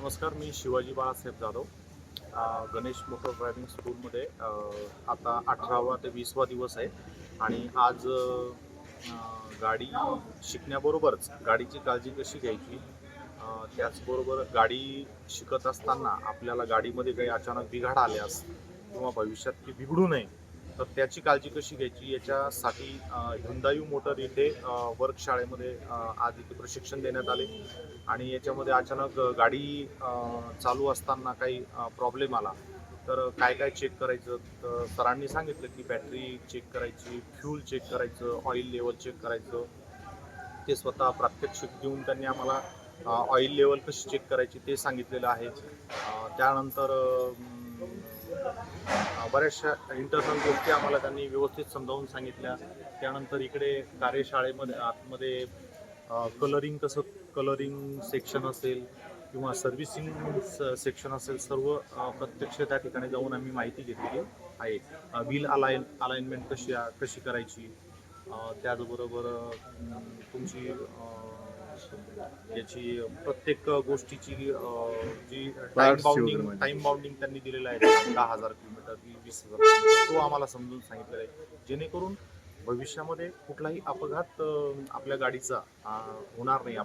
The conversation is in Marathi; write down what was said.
नमस्कार, मी शिवाजी बाळासाहेब जाधव. गणेश मोटर ड्रायव्हिंग स्कूलमध्ये आता 18वा ते 20वा दिवस आहे आणि आज गाडी शिकण्याबरोबरच गाडीची काळजी कशी घ्यायची, त्याचबरोबर गाडी शिकत असताना आपल्याला गाडीमध्ये काही अचानक बिघाड आल्यास किंवा भविष्यात ती बिघडू नये, तर त्याची काळजी कशी घ्यायची याच्यासाठी ह्युंदाई मोटर इथे वर्कशाळेमध्ये आज इथे प्रशिक्षण देण्यात आले. आणि याच्यामध्ये अचानक गाडी चालू असताना काही प्रॉब्लेम आला तर काय काय चेक करायचं. तर सरांनी सांगितलं की बॅटरी चेक करायची, फ्यूल चेक करायचं, ऑइल लेवल चेक करायचं. ते स्वतः प्रात्यक्षिक देऊन त्यांनी आम्हाला ऑइल लेवल कशी चेक करायची ते सांगितलेलं आहे. त्यानंतर बऱ्याचशा इंटरनल गोष्टी आम्हाला त्यांनी व्यवस्थित समजावून सांगितल्या. त्यानंतर इकडे कार्यशाळेमध्ये आतमध्ये कलरिंग सेक्शन असेल किंवा सर्व्हिसिंग सेक्शन असेल, सर्व प्रत्यक्ष त्या ठिकाणी जाऊन आम्ही माहिती घेतलेली आहे. व्हील अलाइनमेंट कशी करायची, त्याचबरोबर तुमची याची प्रत्येक गोष्टीची जी टाईम बाउंडिंग त्यांनी दिलेला आहे, 10,000 किलोमीटर, 20,000 किलोमीटर, तो आम्हाला समजून सांगितलेला आहे, जेणेकरून भविष्यामध्ये कुठलाही अपघात आपल्या गाडीचा होणार नाही.